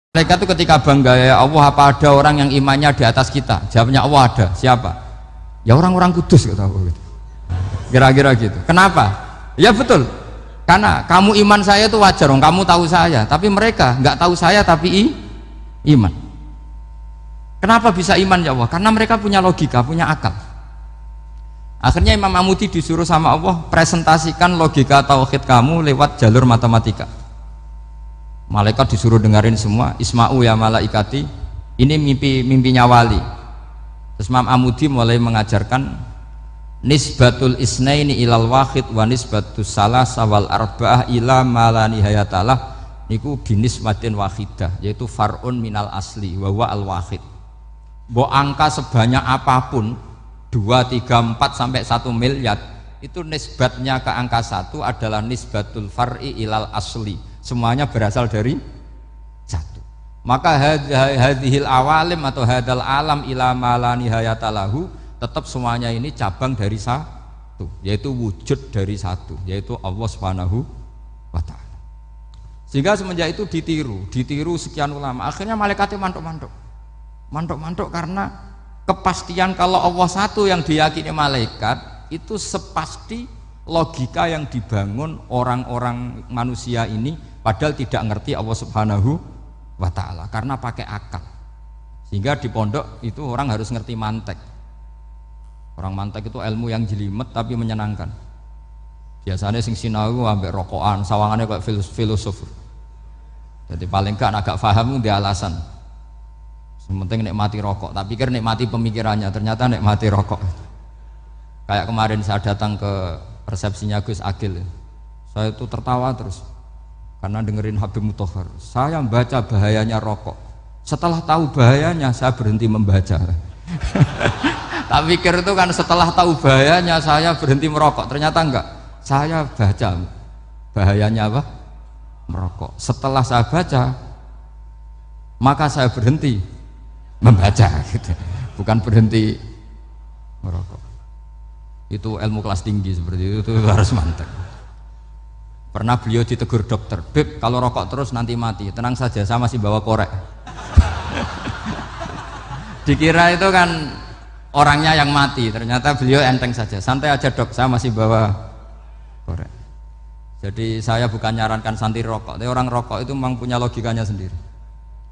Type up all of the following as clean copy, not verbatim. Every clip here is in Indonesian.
Mereka itu ketika bangga, ya Allah, apa ada orang yang imannya di atas kita? Jawabnya Allah ada. Siapa? Ya orang-orang kudus, kata Allah gitu. Kira-kira gitu. Kenapa? Ya betul. Karena kamu iman saya itu wajar, kamu tahu saya, tapi mereka nggak tahu saya tapi iman. Kenapa bisa iman ya Allah? Karena mereka punya logika, punya akal. Akhirnya Imam Amudi disuruh sama Allah presentasikan logika tauhid kamu lewat jalur matematika. Malaikat disuruh dengerin semua. Isma'u ya malaikati, ini mimpinya wali. Terus Imam Amudi mulai mengajarkan nisbatul isnaini ilal wahid wa nisbatus salasa wal arba'ah ila ma la nihayatalah niku binisbatin wahidah, yaitu far'un minal asli wa huwa al wahid. Mbok angka sebanyak apapun 2, 3, 4 sampai 1 miliar itu nisbatnya ke angka 1 adalah nisbatul far'i ilal asli, semuanya berasal dari 1. Maka hadhil awalim atau hadal alam ila ma la nihayatalahu, tetap semuanya ini cabang dari 1, yaitu wujud dari 1, yaitu Allah Subhanahu wa ta'ala. Sehingga semenjak itu ditiru sekian ulama. Akhirnya malaikatnya mantuk karena kepastian kalau Allah 1 yang diyakini malaikat itu sepasti logika yang dibangun orang-orang manusia ini, padahal tidak ngerti Allah Subhanahu wa ta'ala karena pakai akal. Sehingga di pondok itu orang harus ngerti mantek. Orang mantek itu ilmu yang jelimet tapi menyenangkan. Biasanya sing sinau ambek rokokan, sawangannya kayak filosof. Jadi paling gak agak paham dia alasan. Penting nikmati rokok, tapi pikir nikmati pemikirannya, ternyata nikmati rokok. Kayak kemarin saya datang ke resepsinya Gus Agil, saya itu tertawa terus karena dengerin Habib Mutahar. Saya membaca bahayanya rokok. Setelah tahu bahayanya, saya berhenti membaca. Tak pikir itu kan setelah tahu bahayanya saya berhenti merokok, ternyata enggak. Saya baca bahayanya apa? Merokok. Setelah saya baca, maka saya berhenti membaca gitu. Bukan berhenti merokok. Itu ilmu kelas tinggi seperti itu harus mantap. Pernah beliau ditegur dokter, "Beb, kalau rokok terus nanti mati." Tenang saja, saya masih bawa korek. Dikira itu kan orangnya yang mati, ternyata beliau enteng saja. Santai aja dok, saya masih bawa korek. Jadi saya bukan nyarankan santai rokok, tapi orang rokok itu memang punya logikanya sendiri.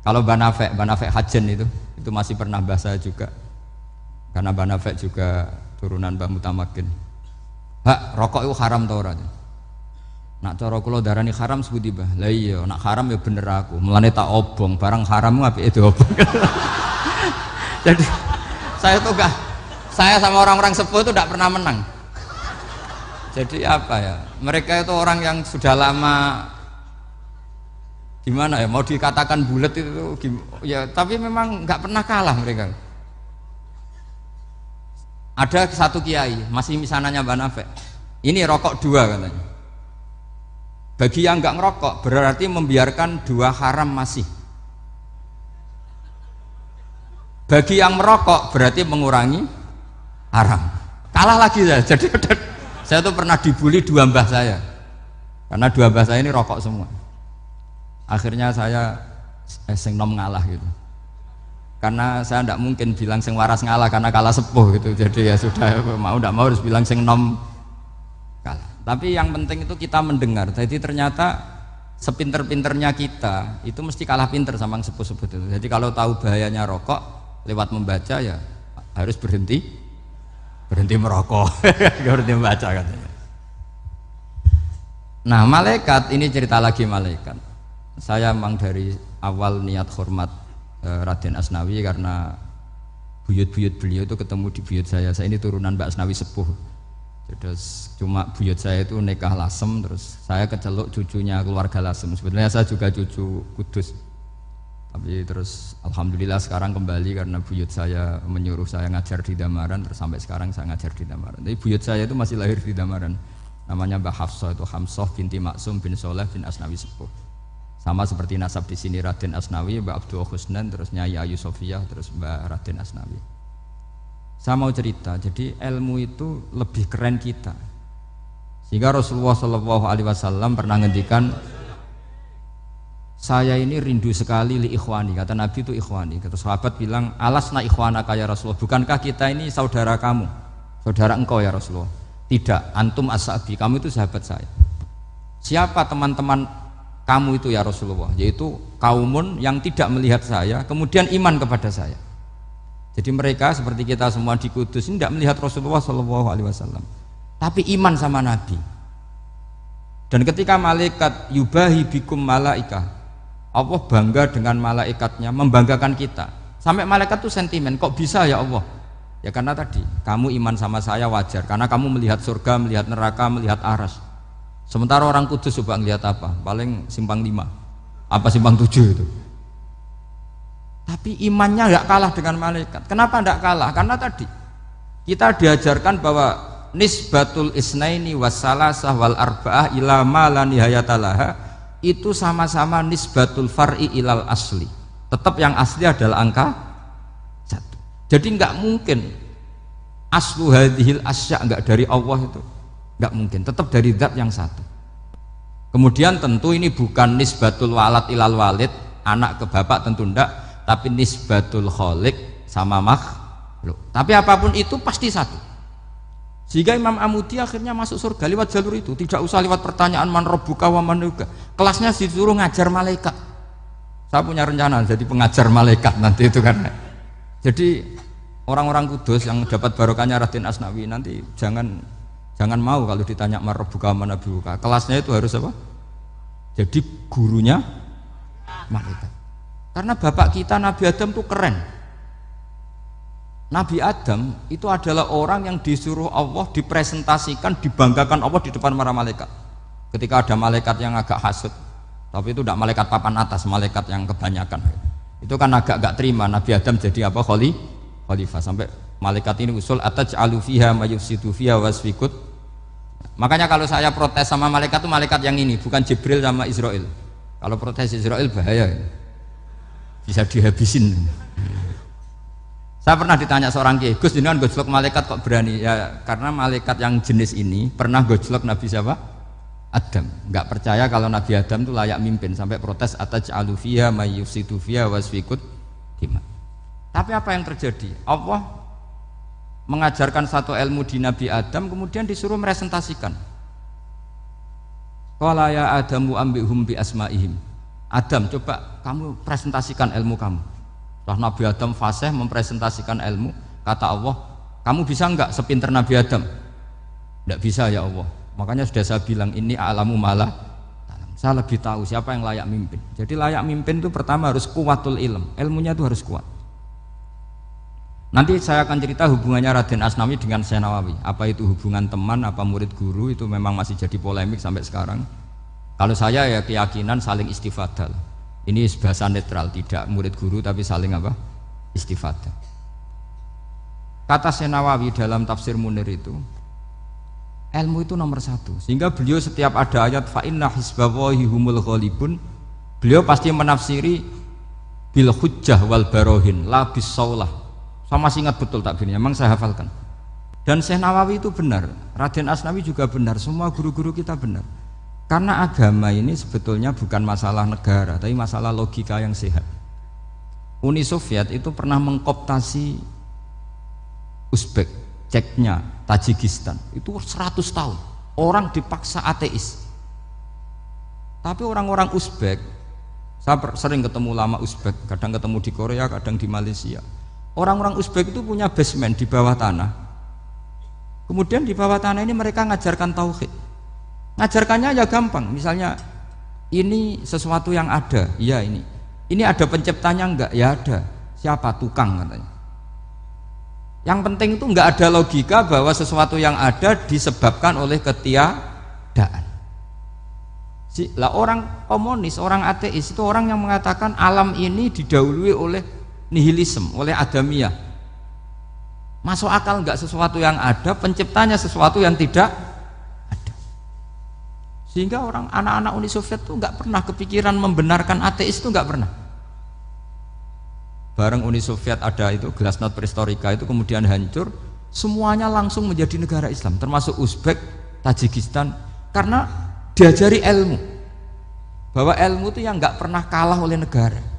Kalau Banafek Hajen itu masih pernah bahas saya juga, karena Banafek juga turunan Mbah Mutamakin. Hak, rokok itu haram tau ora? Nak cara kula darani haram sebuti bah. Lah iya, nak haram ya bener aku. Mulane tak obong, barang haram apike diobong. Jadi saya sama orang-orang sepuh itu tidak pernah menang. Jadi apa ya, mereka itu orang yang sudah lama gimana ya, mau dikatakan bulat itu ya, tapi memang nggak pernah kalah mereka. Ada satu kiai masih misananya Mbak Nafek, ini rokok 2 katanya. Bagi yang nggak ngerokok berarti membiarkan 2 haram masih. Bagi yang merokok berarti mengurangi haram. Kalah lagi saya. Jadi saya tuh pernah dibully 2 mbah saya, karena 2 mbah saya ini rokok semua. Akhirnya saya sing nom ngalah gitu, karena saya tidak mungkin bilang sing waras ngalah karena kalah sepuh gitu. Jadi ya sudah, mau tidak mau harus bilang sing nom kalah. Tapi yang penting itu kita mendengar. Jadi ternyata sepinter-pinternya kita itu mesti kalah pinter sama yang sepuh-sepuh itu. Jadi kalau tahu bahayanya rokok, lewat membaca ya harus berhenti merokok. Berhenti membaca katanya. Nah, malaikat ini cerita lagi malaikat. Saya memang dari awal niat hormat Raden Asnawi karena buyut-buyut beliau itu ketemu di buyut saya. Saya ini turunan Mbak Asnawi sepuh. Terus cuma buyut saya itu nikah Lasem, terus saya keceluk cucunya keluarga Lasem. Sebenarnya saya juga cucu Kudus. Tapi terus alhamdulillah sekarang kembali karena buyut saya menyuruh saya ngajar di Damaran, terus sampai sekarang saya ngajar di Damaran. Tapi buyut saya itu masih lahir di Damaran. Namanya Mbah Hafsah, itu Hamsah binti Maksum bin Soleh bin Asnawi sepuh. Sama seperti nasab di sini Raden Asnawi, Mbah Abdul Husnan, terus Nyai Ayu Sofiyah, terus Mbah Raden Asnawi. Saya mau cerita, jadi ilmu itu lebih keren kita. Sehingga Rasulullah SAW pernah ngendikan, saya ini rindu sekali li ikhwani, kata Nabi itu ikhwani. Kata sahabat bilang, alasna ikhwanaka ya Rasulullah, bukankah kita ini saudara kamu, saudara engkau ya Rasulullah? Tidak, antum ashabi, kamu itu sahabat saya. Siapa teman-teman kamu itu ya Rasulullah? Yaitu kaumun yang tidak melihat saya kemudian iman kepada saya. Jadi mereka seperti kita semua di Kudus ini tidak melihat Rasulullah SAW, tapi iman sama Nabi. Dan ketika malaikat yubahi bikum malaikah, Allah bangga dengan malaikatnya, membanggakan kita. Sampai malaikat tuh sentimen, kok bisa ya Allah? Ya karena tadi, kamu iman sama saya wajar, karena kamu melihat surga, melihat neraka, melihat aras. Sementara orang Kudus coba ngelihat apa? Paling simpang 5, apa simpang 7 itu. Tapi imannya nggak kalah dengan malaikat. Kenapa nggak kalah? Karena tadi kita diajarkan bahwa nisbatul isnaini wassalasah wal arba'ah ila ma la nihayatalaha itu sama-sama nisbatul far'i ilal asli. Tetap yang asli adalah angka 1. Jadi nggak mungkin aslu hadhil asya nggak dari Allah itu, nggak mungkin. Tetap dari zat yang satu. Kemudian tentu ini bukan nisbatul walad ilal walid, anak ke bapak tentu enggak, tapi nisbatul khaliq sama makhluk. Tapi apapun itu pasti satu. Sehingga Imam Amudi akhirnya masuk surga lewat jalur itu, tidak usah lewat pertanyaan man rabbuka wa man nuka. Kelasnya disuruh ngajar malaikat. Saya punya rencana jadi pengajar malaikat nanti itu kan. Jadi orang-orang Kudus yang dapat barokahnya Raden Asnawi nanti jangan mau kalau ditanya man rabbuka wa man nuka. Kelasnya itu harus apa? Jadi gurunya malaikat. Karena bapak kita Nabi Adam tuh keren. Nabi Adam itu adalah orang yang disuruh Allah dipresentasikan, dibanggakan Allah di depan para malaikat. Ketika ada malaikat yang agak hasut, tapi itu tidak malaikat papan atas, malaikat yang kebanyakan. Itu kan agak terima Nabi Adam jadi apa? Khalifah. Sampai malaikat ini usul ataj'alu fiha mayufsidu fiha wasfikut. Makanya kalau saya protes sama malaikat itu malaikat yang ini, bukan Jibril sama Israel. Kalau protes Israel bahaya, bisa dihabisin. Saya pernah ditanya seorang kiai, Gus jenengan gojlok malaikat kok berani? Ya karena malaikat yang jenis ini pernah gojlok Nabi siapa? Adam. Nggak percaya kalau Nabi Adam itu layak mimpin, sampai protes ataj'alu fiha may yufsidu fiha wasfikut dima. Tapi apa yang terjadi? Allah mengajarkan satu ilmu di Nabi Adam, kemudian disuruh meresentasikan. Qala ya Adamu ambihum bi asma'ihim. Adam, coba kamu presentasikan ilmu kamu. Setelah Nabi Adam fasih mempresentasikan ilmu, kata Allah, kamu bisa enggak sepinter Nabi Adam? Enggak bisa ya Allah. Makanya sudah saya bilang ini a'lamu malah. Saya lebih tahu siapa yang layak mimpin. Jadi layak mimpin itu pertama harus kuwatul ilm, ilmunya itu harus kuat. Nanti saya akan cerita hubungannya Raden Asnawi dengan Syekh Nawawi. Apa itu hubungan teman, apa murid guru, itu memang masih jadi polemik sampai sekarang. Kalau saya ya keyakinan saling istifadah. Ini bahasa netral, tidak murid guru tapi saling apa? Istifadah. Kata Syekh Nawawi dalam tafsir Munir itu, ilmu itu nomor 1. Sehingga beliau setiap ada ayat fa inna hizballahi humul ghalibun, beliau pasti menafsiri bil hujjah wal barohin la bis saulah. Saya masih ingat betul takbirnya, memang saya hafalkan. Dan Syekh Nawawi itu benar, Raden Asnawi juga benar, semua guru-guru kita benar. Karena agama ini sebetulnya bukan masalah negara, tapi masalah logika yang sehat. Uni Soviet itu pernah mengkooptasi Uzbek, Ceknya, Tajikistan. Itu 100 tahun. Orang dipaksa ateis. Tapi orang-orang Uzbek, saya sering ketemu lama Uzbek, kadang ketemu di Korea, kadang di Malaysia. Orang-orang Uzbek itu punya basement di bawah tanah. Kemudian di bawah tanah ini mereka ngajarkan tauhid. Ngajarkannya ya gampang, misalnya ini sesuatu yang ada, iya ini ada penciptanya enggak? Ya ada. Siapa? Tukang katanya. Yang penting itu enggak ada logika bahwa sesuatu yang ada disebabkan oleh ketiadaan. Lah orang komunis, orang ateis itu orang yang mengatakan alam ini didahului oleh nihilisme, oleh adamiyah. Masuk akal enggak sesuatu yang ada, penciptanya sesuatu yang tidak. Sehingga orang anak-anak Uni Soviet itu nggak pernah kepikiran membenarkan ateis, itu nggak pernah. Bareng Uni Soviet ada itu glasnost perestroika itu kemudian hancur, semuanya langsung menjadi negara Islam, termasuk Uzbek, Tajikistan, karena diajari ilmu bahwa ilmu itu yang nggak pernah kalah oleh negara.